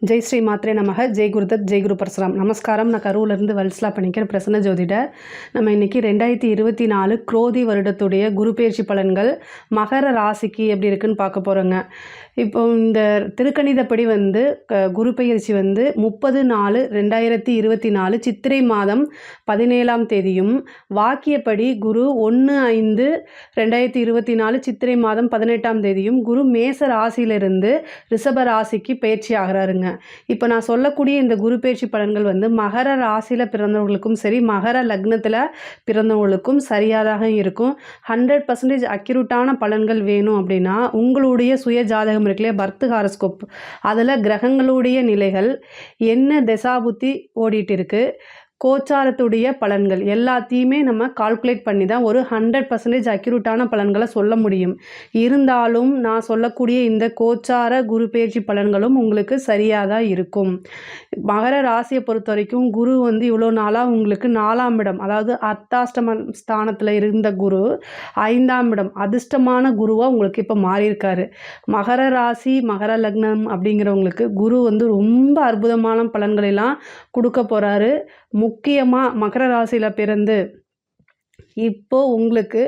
ஜெய் ஸ்ரீ மாத்ரே நமக. ஜெய் குருதத், ஜெய் குரு பரசுராம். நமஸ்காரம். நான் கரூர்லேருந்து வல்சலா பண்ணிக்கிறேன், பிரசன்ன ஜோதிடர். நம்ம இன்றைக்கி 2024 குரோதி வருடத்துடைய குரு பயிற்சி பலன்கள் மகர ராசிக்கு எப்படி இருக்குன்னு பார்க்க போகிறோங்க. இப்போ இந்த திருக்கணிதப்படி குரு பயிற்சி 30/4/2024 சித்திரை மாதம் 17ஆம் தேதியும், வாக்கியப்படி குரு 1/5/2024 சித்திரை மாதம் 18ஆம் தேதியும் குரு மேச ராசியிலிருந்து ரிஷப ராசிக்கு பயிற்சி ஆகிறாருங்க. இப்போ நான் சொல்லக்கூடிய இந்த குரு பயிற்சி பலன்கள் மகர ராசியில் பிறந்தவங்களுக்கும் சரி, மகர லக்னத்தில் பிறந்தவங்களுக்கும் சரியாதாக இருக்கும். 100% அக்யூரேட்டான பலன்கள் வேணும் அப்படின்னா உங்களுடைய சுய ஜாதகம் இருக்குல்லையா, பர்த் ஹாரோஸ்கோப், அதில் கிரகங்களுடைய நிலைகள் என்ன தசாபுத்தி ஓடிட்டு இருக்கு, கோச்சாரத்துடைய பலன்கள் எல்லாத்தையுமே நம்ம கால்குலேட் பண்ணி தான் ஒரு 100% அக்யூரேட்டான பலன்களை சொல்ல முடியும். இருந்தாலும் நான் சொல்லக்கூடிய இந்த கோச்சார குரு பயிற்சி பலன்களும் உங்களுக்கு சரியாக தான் இருக்கும். மகர ராசியை பொறுத்த வரைக்கும் குரு இவ்வளோ நாளாக உங்களுக்கு 4ஆம் இடம், அதாவது அர்த்தாஷ்டம ஸ்தானத்தில் இருந்த குரு 5ஆம் இடம் அதிர்ஷ்டமான குருவாக உங்களுக்கு இப்போ மாறியிருக்காரு. மகர ராசி மகர லக்னம் அப்படிங்கிறவங்களுக்கு குரு ரொம்ப அற்புதமான பலன்களெல்லாம் கொடுக்க போகிறாரு. முக்கியமாக மகர ராசியில் பிறந்து இப்போது உங்களுக்கு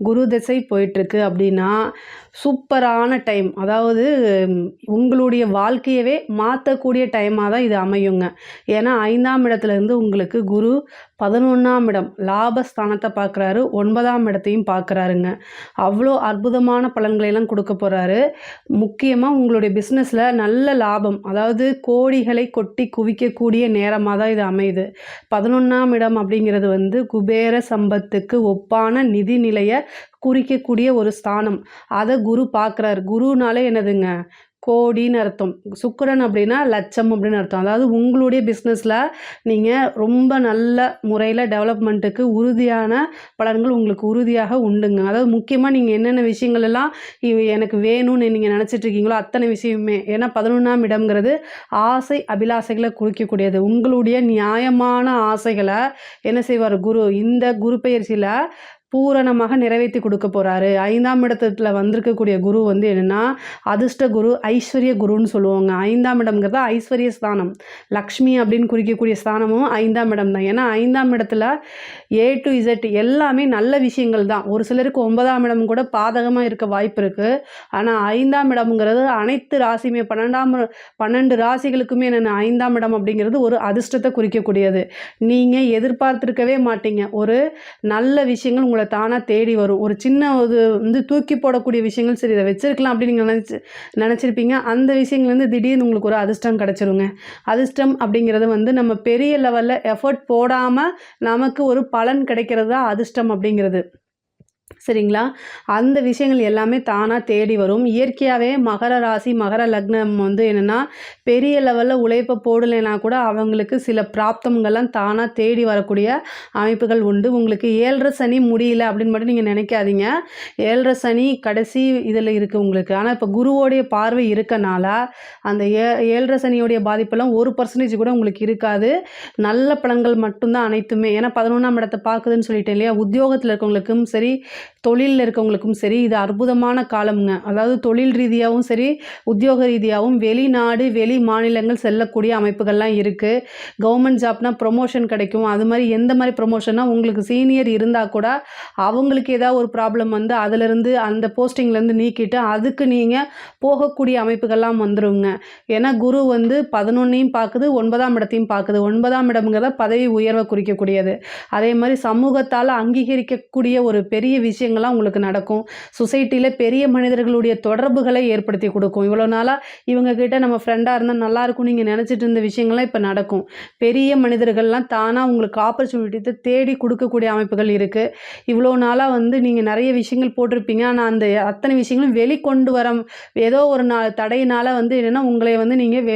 குரு திசை போயிட்டுருக்கு அப்படின்னா சூப்பரான டைம், அதாவது உங்களுடைய வாழ்க்கையவே மாற்றக்கூடிய டைமாக தான் இது அமையுங்க. ஏன்னா 5ஆம் இடத்துலேருந்து உங்களுக்கு குரு 11ஆம் இடம் லாபஸ்தானத்தை பார்க்குறாரு, 9ஆம் இடத்தையும் பார்க்குறாருங்க. அவ்வளோ அற்புதமான பலன்களெல்லாம் கொடுக்க போகிறாரு. முக்கியமாக உங்களுடைய பிஸ்னஸில் நல்ல லாபம், அதாவது கோடிகளை கொட்டி குவிக்கக்கூடிய நேரமாக தான் இது அமையுது. 11ஆம் இடம் அப்படிங்கிறது குபேர சம்பத்துக்கு ஒப்பான நிதி நிலையை குறிக்கக்கூடிய ஒரு ஸ்தானம். அதை குரு பார்க்குறாரு. குருனாலே என்னதுங்க, கோடின்னு அர்த்தம். சுக்கிரன் அப்படின்னா லட்சம் அப்படின்னு அர்த்தம். அதாவது உங்களுடைய பிஸ்னஸில் நீங்கள் ரொம்ப நல்ல முறையில் டெவலப்மெண்ட்டுக்கு உறுதியான பலன்கள் உங்களுக்கு உறுதியாக உண்டுங்க. அதாவது முக்கியமாக நீங்கள் என்னென்ன விஷயங்கள் எல்லாம் எனக்கு வேணும்னு நீங்கள் நினச்சிட்ருக்கீங்களோ அத்தனை விஷயமே. ஏன்னா 11ஆம் இடம்ங்கிறது ஆசை அபிலாசைகளை குறிக்கக்கூடியது. உங்களுடைய நியாயமான ஆசைகளை என்ன செய்வார் குரு இந்த குரு பயிற்சியில் பூரணமாக நிறைவேற்றி கொடுக்க போகிறாரு. 5ஆம் இடத்துல வந்திருக்கக்கூடிய குரு என்னென்னா அதிர்ஷ்ட குரு, ஐஸ்வர்ய குருன்னு சொல்லுவாங்க. 5ஆம் இடம்ங்கிறது ஐஸ்வர்ய ஸ்தானம், லக்ஷ்மி அப்படின்னு குறிக்கக்கூடிய ஸ்தானமும் 5ஆம் இடம் தான். ஏன்னா 5ஆம் இடத்துல A to Z எல்லாமே நல்ல விஷயங்கள் தான். ஒரு சிலருக்கு 9ஆம் இடம் கூட பாதகமாக இருக்க வாய்ப்பு இருக்குது. ஆனால் 5ஆம் இடம்ங்கிறது அனைத்து ராசியுமே 12 ராசிகளுக்குமே என்னென்ன 5ஆம் இடம் அப்படிங்கிறது ஒரு அதிர்ஷ்டத்தை குறிக்கக்கூடியது. நீங்கள் எதிர்பார்த்துருக்கவே மாட்டீங்க, ஒரு நல்ல விஷயங்கள் உங்களை தானாக தேடி வரும். ஒரு சின்ன தூக்கி போடக்கூடிய விஷயங்கள், சரி இதை வச்சிருக்கலாம் அப்படின்னு நீங்கள் நினச்சிருப்பீங்க. அந்த விஷயங்கள் திடீர்னு உங்களுக்கு ஒரு அதிர்ஷ்டம் கிடச்சிருங்க. அதிர்ஷ்டம் அப்படிங்கிறது நம்ம பெரிய லெவலில் எஃபர்ட் போடாமல் நமக்கு ஒரு பலன் கிடைக்கிறது தான் அதிர்ஷ்டம் அப்படிங்கிறது. சரிங்களா? அந்த விஷயங்கள் எல்லாமே தானாக தேடி வரும். இயற்கையாகவே மகர ராசி மகர லக்னம் என்னென்னா பெரிய லெவலில் உழைப்பை போடலைன்னா கூட அவங்களுக்கு சில பிராப்தங்கள்லாம் தானாக தேடி வரக்கூடிய அமைப்புகள் உண்டு. உங்களுக்கு 7.5 சனி முடியல அப்படின்னு மட்டும் நீங்கள் நினைக்காதீங்க. 7.5 சனி கடைசி இதில் இருக்குது உங்களுக்கு. ஆனால் இப்போ குருவோடைய பார்வை இருக்கனால அந்த 7.5 சனியோடைய பாதிப்பெல்லாம் 1% கூட உங்களுக்கு இருக்காது. நல்ல பலன்கள் மட்டும்தான் அனைத்துமே. ஏன்னா 11ஆம் இடத்தை பார்க்குதுன்னு சொல்லிட்டேன் இல்லையா. உத்தியோகத்தில் இருக்கவங்களுக்கும் சரி, தொழிலில் இருக்கவங்களுக்கும் சரி இது அற்புதமான காலம்ங்க. அதாவது தொழில் ரீதியாகவும் சரி, உத்தியோக ரீதியாகவும் வெளிநாடு வெளி மாநிலங்கள் செல்லக்கூடிய அமைப்புகள்லாம் இருக்குது. கவர்மெண்ட் ஜாப்னா ப்ரொமோஷன் கிடைக்கும். அது மாதிரி எந்த மாதிரி ப்ரொமோஷன்னா உங்களுக்கு சீனியர் இருந்தால் கூட அவங்களுக்கு ஏதாவது ஒரு ப்ராப்ளம் அதிலிருந்து அந்த போஸ்டிங்லேருந்து நீக்கிட்டு அதுக்கு நீங்கள் போகக்கூடிய அமைப்புகள்லாம் வந்துடுங்க. ஏன்னா குரு 11ஐயும் பார்க்குது, 9ஆம் இடத்தையும் பார்க்குது. 9ஆம் இடம்ங்கிறத பதவி உயர்வை குறிக்கக்கூடியது. அதே மாதிரி சமூகத்தால் அங்கீகரிக்கக்கூடிய ஒரு பெரிய விஷயங்கள்லாம் உங்களுக்கு நடக்கும். சொசைட்டியில் பெரிய மனிதர்களுடைய தொடர்புகளை ஏற்படுத்தி கொடுக்கும். இவ்வளோ நாளாக இவங்க கிட்ட நம்ம ஃப்ரெண்டாக இருந்தால் நல்லாயிருக்கும் நீங்கள் நினச்சிட்டு இருந்த விஷயங்கள்லாம் இப்போ நடக்கும். பெரிய மனிதர்கள்லாம் தானாக உங்களுக்கு ஆப்பர்ச்சுனிட்டி தேடி கொடுக்கக்கூடிய அமைப்புகள் இருக்குது. இவ்வளோ நாளாக நீங்கள் நிறைய விஷயங்கள் போட்டிருப்பீங்க. ஆனால் அந்த அத்தனை விஷயங்களும் வெளிக்கொண்டு வர ஏதோ ஒரு தடையினால் என்னென்னா உங்களை நீங்கள்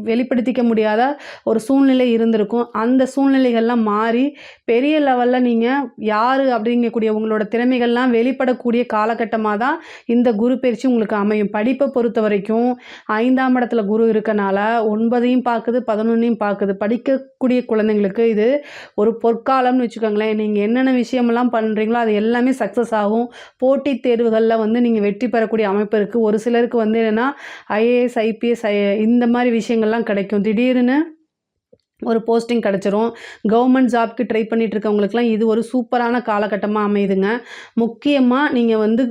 வெளிப்படுத்திக்க முடியாத ஒரு சூழ்நிலை இருந்திருக்கும். அந்த சூழ்நிலைகள்லாம் மாறி பெரிய லெவலில் நீங்கள் யார் அப்படிங்கக்கூடிய உங்களோட திறமைகள் திறமைகள்லாம் வெளிப்படக்கூடிய காலகட்டமாக தான் இந்த குரு பயிற்சி உங்களுக்கு அமையும். படிப்பை பொறுத்த வரைக்கும் 5ஆம் இடத்துல குரு இருக்கனால 9ஐயும் பார்க்குது, 11ஐயும் பார்க்குது. படிக்கக்கூடிய குழந்தைங்களுக்கு இது ஒரு பொற்காலம்னு வச்சுக்கோங்களேன். நீங்கள் என்னென்ன விஷயமெல்லாம் பண்ணுறீங்களோ அது எல்லாமே சக்ஸஸ் ஆகும். போட்டித் தேர்வுகளில் வந்து நீங்கள் வெற்றி பெறக்கூடிய அமைப்பு இருக்குது. ஒரு சிலருக்கு வந்து என்னென்னா ஐஏஎஸ், ஐபிஎஸ், இந்த மாதிரி விஷயங்கள்லாம் கிடைக்கும். திடீர்னு ஒரு போஸ்டிங் கிடச்சிரும். கவர்மெண்ட் ஜாப்க்கு ட்ரை பண்ணிட்டு இருக்கவங்களுக்குலாம் இது ஒரு சூப்பரான காலகட்டமாக அமையுதுங்க. முக்கியமாக நீங்கள் வந்து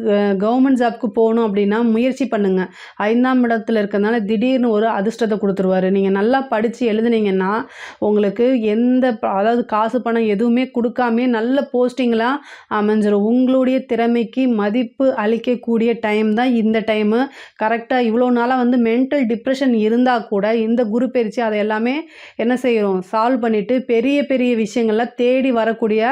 கவர்மெண்ட் ஜாப்க்கு போகணும் அப்படின்னா முயற்சி பண்ணுங்கள். 5ஆம் இடத்துல இருக்கிறதுனால திடீர்னு ஒரு அதிர்ஷ்டத்தை கொடுத்துருவாரு. நீங்கள் நல்லா படித்து எழுதுனீங்கன்னா உங்களுக்கு அதாவது காசு பணம் எதுவுமே கொடுக்காமே நல்ல போஸ்டிங்லாம் அமைஞ்சிரும். உங்களுடைய திறமைக்கு மதிப்பு அளிக்கக்கூடிய டைம் தான் இந்த டைமு. கரெக்டாக இவ்வளோ நாளாக வந்து மென்டல் டிப்ரெஷன் இருந்தால் கூட இந்த குரு பயிற்சி அதை எல்லாமே என்ன செய்யும் சால்வ் பண்ணிட்டு பெரிய பெரிய விஷயங்கள்லாம் தேடி வரக்கூடிய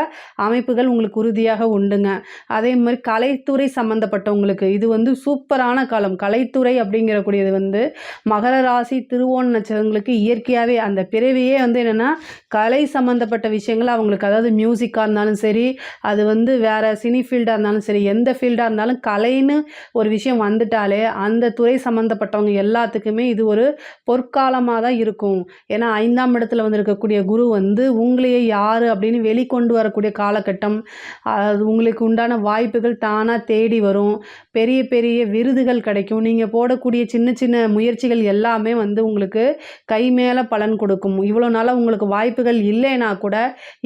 அமைப்புகள் உங்களுக்கு உறுதியாக உண்டுங்க. அதே மாதிரி கலைத்துறை சம்மந்தப்பட்டவங்களுக்கு இது வந்து சூப்பரான காலம். கலைத்துறை அப்படிங்கிறக்கூடியது வந்து மகர ராசி திருவோண நட்சத்திரங்களுக்கு இயற்கையாகவே அந்த பிறவியே வந்து என்னென்னா கலை சம்மந்தப்பட்ட விஷயங்கள் அவங்களுக்கு, அதாவது மியூசிக்காக இருந்தாலும் சரி, அது வந்து வேறு சினி ஃபீல்டாக இருந்தாலும் சரி, எந்த ஃபீல்டாக இருந்தாலும் கலைன்னு ஒரு விஷயம் வந்துட்டாலே அந்த துறை சம்மந்தப்பட்டவங்க எல்லாத்துக்குமே இது ஒரு பொற்காலமாக தான் இருக்கும். ஏன்னா 5ஆம் இடத்துல வந்து இருக்கக்கூடிய குரு வந்து உங்களையே யார் அப்படின்னு வெளிக்கொண்டு வரக்கூடிய காலகட்டம். அது உங்களுக்கு உண்டான வாய்ப்புகள் தானாக தேடி வரும். பெரிய பெரிய விருதுகள் கிடைக்கும். நீங்கள் போடக்கூடிய சின்ன சின்ன முயற்சிகள் எல்லாமே வந்து உங்களுக்கு கை மேலே பலன் கொடுக்கும். இவ்வளோ நாளாக உங்களுக்கு வாய்ப்புகள் இல்லைன்னா கூட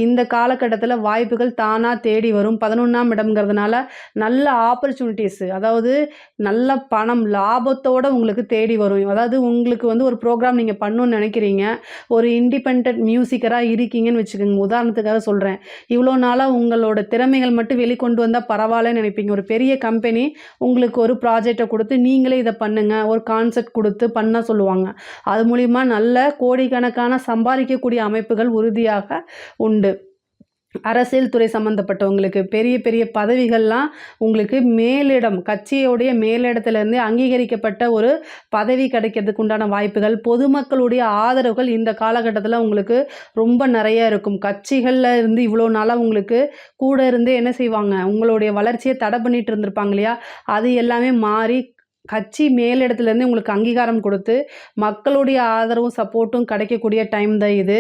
இந்த காலகட்டத்தில் வாய்ப்புகள் தானாக தேடி வரும். 11ஆம் இடம்ங்கிறதுனால நல்ல ஆப்பர்ச்சுனிட்டிஸ், அதாவது நல்ல பணம் லாபத்தோடு உங்களுக்கு தேடி வரும். அதாவது உங்களுக்கு வந்து ஒரு ப்ரோக்ராம் நீங்கள் பண்ணணும்னு நினைக்கிறீங்க, ஒரு இண்டிபெண்ட் மியூசிக்கராக இருக்கீங்கன்னு வச்சுக்கோங்க. உதாரணத்துக்காக சொல்கிறேன். இவ்வளோ நாளாக உங்களோட திறமைகள் மட்டும் வெளிக்கொண்டு வந்தால் பரவாயில்லன்னு நினைப்பீங்க. ஒரு பெரிய கம்பெனி உங்களுக்கு ஒரு ப்ராஜெக்டை கொடுத்து நீங்களே இதை பண்ணுங்கள், ஒரு கான்செப்ட் கொடுத்து பண்ண சொல்லுவாங்க. அது மூலிமா நல்ல கோடிக்கணக்கான சம்பாதிக்கக்கூடிய அமைப்புகள் உறுதியாக உண்டு. அரசியல் துறை சம்மந்தப்பட்டவங்களுக்கு பெரிய பெரிய பதவிகள்லாம் உங்களுக்கு மேலிடம், கட்சியோடைய மேலிடத்துலேருந்து அங்கீகரிக்கப்பட்ட ஒரு பதவி கிடைக்கிறதுக்கு உண்டான வாய்ப்புகள், பொதுமக்களுடைய ஆதரவுகள் இந்த காலகட்டத்தில் உங்களுக்கு ரொம்ப நிறைய இருக்கும். கட்சிகளில் இருந்து இவ்வளோ நாளாக உங்களுக்கு கூட இருந்து என்ன செய்வாங்க, உங்களுடைய வளர்ச்சியை தடை பண்ணிட்டு இருந்திருப்பாங்க இல்லையா, அது எல்லாமே மாறி கட்சி மேலிடத்துலேருந்து உங்களுக்கு அங்கீகாரம் கொடுத்து மக்களுடைய ஆதரவும் சப்போர்ட்டும் கிடைக்கக்கூடிய டைம் தான் இது.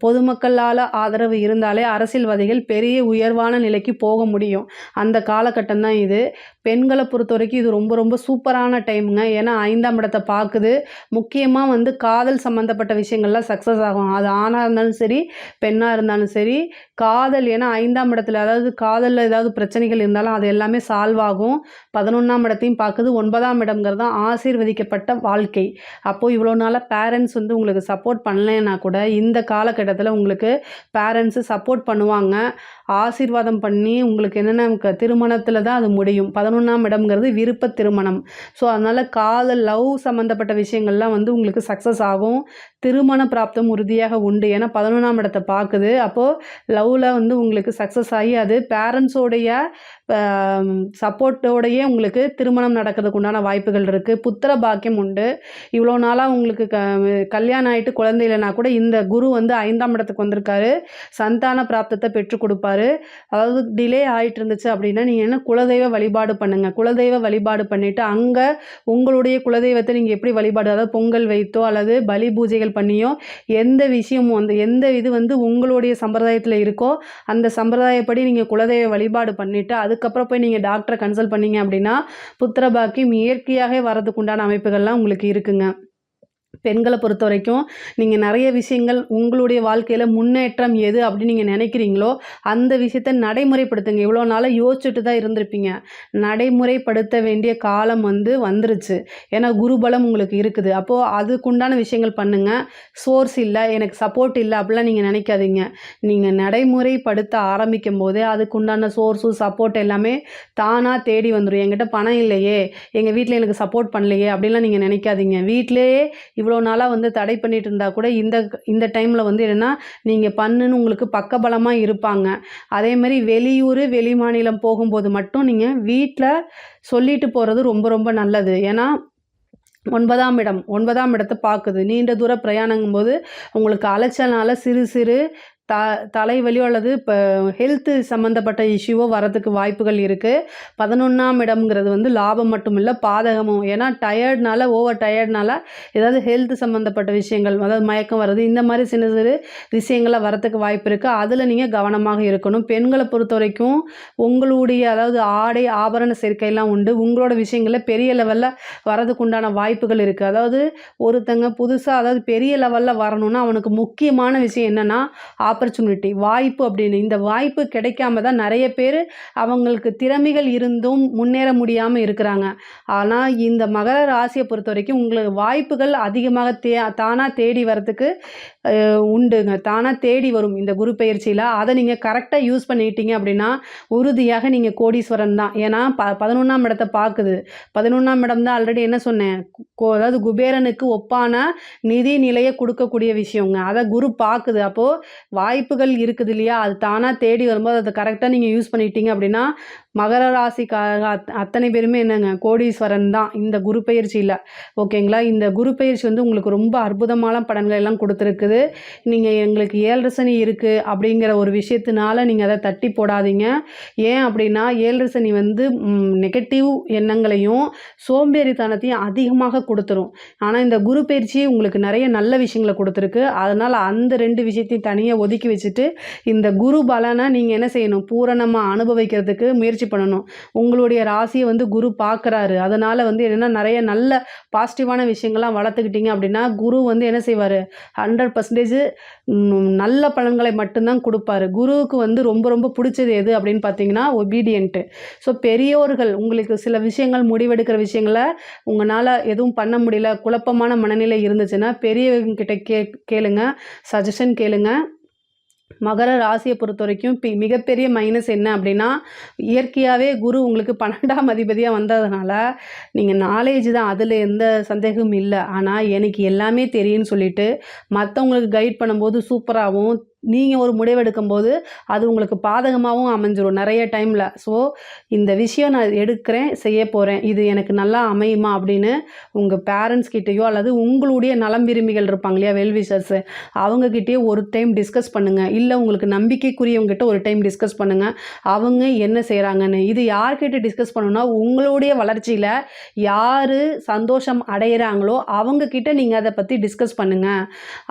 பொதுமக்களால் ஆதரவு இருந்தாலே அரசியல்வாதிகள் பெரிய உயர்வான நிலைக்கு போக முடியும். அந்த காலகட்டம் தான் இது. பெண்களை பொறுத்த வரைக்கும் இது ரொம்ப ரொம்ப சூப்பரான டைமுங்க. ஏன்னா 5ஆம் இடத்தை பார்க்குது. முக்கியமாக வந்து காதல் சம்மந்தப்பட்ட விஷயங்கள்லாம் சக்ஸஸ் ஆகும். அது ஆணாக இருந்தாலும் சரி, பெண்ணாக இருந்தாலும் சரி. காதல், ஏன்னா 5ஆம் இடத்துல, அதாவது காதலில் ஏதாவது பிரச்சனைகள் இருந்தாலும் அது எல்லாமே சால்வ் ஆகும். 11ஆம் இடத்தையும் பார்க்குது. 9ஆம் இடம்ங்கிறது தான் ஆசீர்வதிக்கப்பட்ட வாழ்க்கை. அப்போது இவ்வளோ நாளாக பேரண்ட்ஸ் வந்து உங்களுக்கு சப்போர்ட் பண்ணலைன்னா கூட இந்த காலகட்டத்தில் உங்களுக்கு பேரண்ட்ஸு சப்போர்ட் பண்ணுவாங்க. ஆசீர்வாதம் பண்ணி உங்களுக்கு என்னென்ன திருமணத்தில் தான் அது முடியும். 11ஆம் இடம்ங்கிறது விருப்ப திருமணம். ஸோ அதனால் காதல், லவ் சம்மந்தப்பட்ட விஷயங்கள்லாம் வந்து உங்களுக்கு சக்ஸஸ் ஆகும். திருமண பிராப்தம் உறுதியாக உண்டு. ஏன்னா 11ஆம் இடத்தை பார்க்குது. அப்போது லவ்வில் வந்து உங்களுக்கு சக்ஸஸ் ஆகி அது பேரண்ட்ஸோடைய சப்போர்ட்டோடையே உங்களுக்கு திருமணம் நடக்கிறதுக்கு உண்டான வாய்ப்புகள் இருக்குது. புத்திர பாக்கியம் உண்டு. இவ்வளோ நாளாக உங்களுக்கு கல்யாணம் ஆகிட்டு குழந்தை இல்லைனா கூட இந்த குரு வந்து 5ஆம் இடத்துக்கு வந்திருக்காரு. சந்தான பிராப்தத்தை பெற்றுக் கொடுப்பாரு. அதாவது டிலே ஆகிட்டு இருந்துச்சு அப்படின்னா நீங்கள் என்ன குலதெய்வ வழிபாடு பண்ணுங்கள். குலதெய்வ வழிபாடு பண்ணிவிட்டு அங்கே உங்களுடைய குலதெய்வத்தை நீங்கள் எப்படி வழிபாடு, அதாவது பொங்கல் வைத்தோ அல்லது பலி பூஜைகள் பண்ணியோ, எந்த விஷயமும் வந்து எந்த இது வந்து உங்களுடைய சம்பிரதாயத்தில் இருக்கோ அந்த சம்பிரதாயப்படி நீங்கள் குலதெய்வ வழிபாடு பண்ணிவிட்டு அதுக்கப்புறம் போய் நீங்கள் டாக்டரை கன்சல்ட் பண்ணீங்க அப்படின்னா புத்திர பாக்கியம் இயற்கையாகவே வரதுக்கு உண்டான அமைப்புகள்லாம் உங்களுக்கு இருக்குங்க. பெண்களை பொறுத்த வரைக்கும் நீங்கள் நிறைய விஷயங்கள் உங்களுடைய வாழ்க்கையில் முன்னேற்றம் எது அப்படின்னு நீங்கள் நினைக்கிறீங்களோ அந்த விஷயத்தை நடைமுறைப்படுத்துங்க. இவ்வளோ நாளாக யோசிச்சுட்டு தான் இருந்திருப்பீங்க. நடைமுறைப்படுத்த வேண்டிய காலம் வந்து வந்துருச்சு. ஏன்னா குருபலம் உங்களுக்கு இருக்குது. அப்போது அதுக்குண்டான விஷயங்கள் பண்ணுங்கள். சோர்ஸ் இல்லை, எனக்கு சப்போர்ட் இல்லை அப்படிலாம் நீங்கள் நினைக்காதீங்க. நீங்கள் நடைமுறைப்படுத்த ஆரம்பிக்கும் போதே அதுக்குண்டான சோர்ஸு சப்போர்ட் எல்லாமே தானாக தேடி வந்துடும். என்கிட்ட பணம் இல்லையே, எங்கள் வீட்டில் எனக்கு சப்போர்ட் பண்ணலையே அப்படின்லாம் நீங்கள் நினைக்காதீங்க. வீட்டிலேயே இவ்வளோ நாளாக வந்து தடை பண்ணிட்டு இருந்தால் கூட இந்த டைமில் வந்து என்னென்னா நீங்கள் பண்ணுன்னு உங்களுக்கு பக்கபலமாக இருப்பாங்க. அதே மாதிரி வெளியூர் வெளி மாநிலம் போகும்போது மட்டும் நீங்கள் வீட்டில் சொல்லிட்டு போகிறது ரொம்ப ரொம்ப நல்லது. ஏன்னா 9ஆம் இடத்தை பார்க்குது. நீண்ட தூர பிரயாணங்கும்போது உங்களுக்கு அலைச்சல்னால சிறு சிறு த தலைவலியோ அல்லது இப்போ ஹெல்த்து சம்மந்தப்பட்ட இஷ்யூவோ வரதுக்கு வாய்ப்புகள் இருக்குது. 11ஆம் இடம்ங்கிறது வந்து லாபம் மட்டும் இல்லை, பாதகமும். ஏன்னா டயர்ட்னால, ஓவர் டயர்ட்னால ஏதாவது ஹெல்த் சம்மந்தப்பட்ட விஷயங்கள், அதாவது மயக்கம் வர்றது, இந்த மாதிரி சின்ன சிறு விஷயங்கள்லாம் வரத்துக்கு வாய்ப்பு இருக்குது. அதில் நீங்கள் கவனமாக இருக்கணும். பெண்களை பொறுத்த வரைக்கும் உங்களுடைய அதாவது ஆடை ஆபரண சேர்க்கையெல்லாம் உண்டு. உங்களோட விஷயங்களில் பெரிய லெவலில் வரதுக்கு உண்டான வாய்ப்புகள் இருக்குது. அதாவது ஒருத்தங்க புதுசாக அதாவது பெரிய லெவலில் வரணும்னா அவனுக்கு முக்கியமான விஷயம் என்னென்னா ஆப்பர்ச்சுனிட்டி, வாய்ப்பு அப்படின்னு. இந்த வாய்ப்பு கிடைக்காம தான் நிறைய பேர் அவங்களுக்கு திறமைகள் இருந்தும் முன்னேற முடியாமல் இருக்கிறாங்க. ஆனால் இந்த மகர ராசியை பொறுத்த வரைக்கும் உங்களுக்கு வாய்ப்புகள் அதிகமாக தானாக தேடி வரத்துக்கு உண்டுங்க. தானாக தேடி வரும் இந்த குரு பயிற்சியில். அதை நீங்கள் கரெக்டாக யூஸ் பண்ணிட்டீங்க அப்படின்னா உறுதியாக நீங்கள் கோடீஸ்வரன் தான். ஏன்னா 11ஆம் இடத்தை பார்க்குது. 11ஆம் இடம் தான் ஆல்ரெடி என்ன சொன்னேன், அதாவது குபேரனுக்கு ஒப்பான நிதி நிலையை கொடுக்கக்கூடிய விஷயங்க. அதை குரு பார்க்குது. அப்போது வாய்ப்புகள் இருக்குது இல்லையா, அது தானாக தேடி வரும்போது அதை கரெக்டாக நீங்கள் யூஸ் பண்ணிட்டீங்க அப்படின்னா மகர ராசிக்காரங்க அத்தனை பேருமே என்னங்க கோடீஸ்வரன் தான் இந்த குரு பயிற்சியில். ஓகேங்களா? இந்த குரு பயிற்சி வந்து உங்களுக்கு ரொம்ப அற்புதமான பலன்கள் எல்லாம் கொடுத்துருக்குது. நீங்கள் எங்களுக்கு 7 சனி இருக்குது அப்படிங்கிற ஒரு விஷயத்தினால நீங்கள் அதை தட்டி போடாதீங்க. ஏன் அப்படின்னா 7 சனி வந்து நெகட்டிவ் எண்ணங்களையும் சோம்பேறித்தனத்தையும் அதிகமாக கொடுத்துரும். ஆனால் இந்த குரு பயிற்சி உங்களுக்கு நிறைய நல்ல விஷயங்களை கொடுத்துருக்கு. அதனால் அந்த 2 விஷயத்தையும் தனியாக ஒதுக்கி வச்சுட்டு இந்த குரு பலனை நீங்கள் என்ன செய்யணும், பூரணமாக அனுபவிக்கிறதுக்கு முயற்சி பண்ணணும். உங்களுடைய ராசியை வந்து குரு பார்க்குறாரு. அதனால் வந்து என்னென்னா நிறைய நல்ல பாசிட்டிவான விஷயங்கள்லாம் வளர்த்துக்கிட்டீங்க அப்படின்னா குரு வந்து என்ன செய்வார், 100% நல்ல பலன்களை மட்டும்தான் கொடுப்பாரு. குருவுக்கு வந்து ரொம்ப ரொம்ப பிடிச்சது எது அப்படின்னு பார்த்தீங்கன்னா ஒபீடியன்ட்டு. ஸோ பெரியோர்கள் உங்களுக்கு சில விஷயங்கள் முடிவெடுக்கிற விஷயங்களை உங்களால் எதுவும் பண்ண முடியல, குழப்பமான மனநிலை இருந்துச்சுன்னா பெரியவங்க கிட்ட கேளுங்க, சஜஷன் கேளுங்க. மகர ராசியை பொறுத்த வரைக்கும் மிகப்பெரிய மைனஸ் என்ன அப்படின்னா இயற்கையாகவே குரு உங்களுக்கு 12ஆம் அதிபதியாக வந்ததுனால நீங்கள் நாலேஜ் தான், அதில் எந்த சந்தேகமும் இல்லை. ஆனால் எனக்கு எல்லாமே தெரியும்னு சொல்லிட்டு மற்றவங்களுக்கு கைட் பண்ணும்போது சூப்பராகவும் நீங்கள் ஒரு முடிவெடுக்கும்போது அது உங்களுக்கு பாதகமாகவும் அமைஞ்சிரும் நிறைய டைமில். ஸோ இந்த விஷயம் நான் எடுக்கிறேன், செய்ய போகிறேன், இது எனக்கு நல்லா அமையுமா அப்படின்னு உங்கள் பேரண்ட்ஸ் கிட்டேயோ அல்லது உங்களுடைய நலம் விரும்பிகள் இருப்பாங்க இல்லையா, வெல்விஷர்ஸு, அவங்கக்கிட்டேயோ ஒரு டைம் டிஸ்கஸ் பண்ணுங்கள். இல்லை உங்களுக்கு நம்பிக்கைக்குரியவங்ககிட்ட ஒரு டைம் டிஸ்கஸ் பண்ணுங்கள், அவங்க என்ன செய்கிறாங்கன்னு. இது யார்கிட்ட டிஸ்கஸ் பண்ணணும்னா உங்களுடைய வளர்ச்சியில் யார் சந்தோஷம் அடைகிறாங்களோ அவங்கக்கிட்ட நீங்கள் அதை பற்றி டிஸ்கஸ் பண்ணுங்கள்.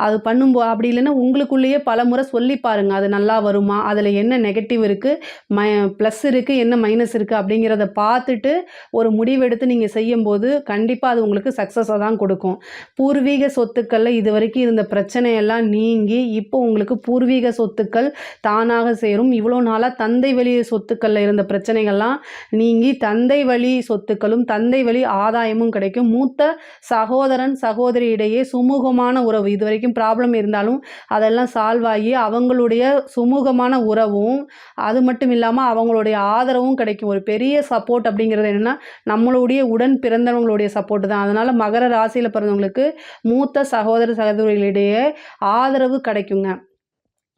அது பண்ணும்போது அப்படி இல்லைன்னா உங்களுக்குள்ளேயே பல முறை சொல்லி பாருங்கள், அது நல்லா வருமா, அதில் என்ன நெகட்டிவ் இருக்குது, ப்ளஸ் இருக்குது, என்ன மைனஸ் இருக்குது அப்படிங்கிறத பார்த்துட்டு ஒரு முடிவெடுத்து நீங்கள் செய்யும்போது கண்டிப்பாக அது உங்களுக்கு சக்ஸஸாக தான் கொடுக்கும். பூர்வீக சொத்துக்களில் இது வரைக்கும் இருந்த பிரச்சனையெல்லாம் நீங்கி இப்போ உங்களுக்கு பூர்வீக சொத்துக்கள் தானாக சேரும். இவ்வளோ நாளாக தந்தை வழி சொத்துக்களில் இருந்த பிரச்சனைகள்லாம் நீங்கி தந்தை வழி சொத்துக்களும் தந்தை வழி ஆதாயமும் கிடைக்கும். மூத்த சகோதரன் சகோதரி இடையே சுமூகமான உறவு, இது வரைக்கும் ப்ராப்ளம் இருந்தாலும் அதெல்லாம் சால்வ் ஆகி அவங்களுடைய சுமூகமான உறவும் அது மட்டும் இல்லாமல் அவங்களுடைய ஆதரவும் கிடைக்கும். ஒரு பெரிய சப்போர்ட் அப்படிங்கிறது என்னென்னா நம்மளுடைய உடன் பிறந்தவங்களுடைய சப்போர்ட் தான். அதனால் மகர ராசியில் பிறந்தவங்களுக்கு மூத்த சகோதர சகோதரிகளிடையே ஆதரவு கிடைக்குங்க.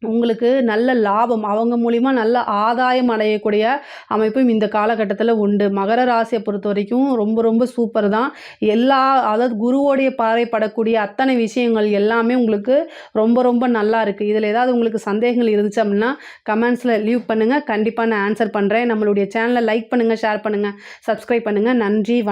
உங்களுக்கு நல்ல லாபம், அவங்க மூலிமா நல்ல ஆதாயம் அடையக்கூடிய அமைப்பும் இந்த காலகட்டத்தில் உண்டு. மகர ராசியை பொறுத்த வரைக்கும் ரொம்ப ரொம்ப சூப்பர் தான். அதாவது குருவோடைய பார்வைப்படக்கூடிய அத்தனை விஷயங்கள் எல்லாமே உங்களுக்கு ரொம்ப ரொம்ப நல்லா இருக்குது. இதில் ஏதாவது உங்களுக்கு சந்தேகங்கள் இருந்துச்சு அப்படின்னா கமெண்ட்ஸில் லீவ் பண்ணுங்கள், கண்டிப்பாக நான் ஆன்சர் பண்ணுறேன். நம்மளுடைய சேனலை லைக் பண்ணுங்கள், ஷேர் பண்ணுங்கள், சப்ஸ்கிரைப் பண்ணுங்கள். நன்றி.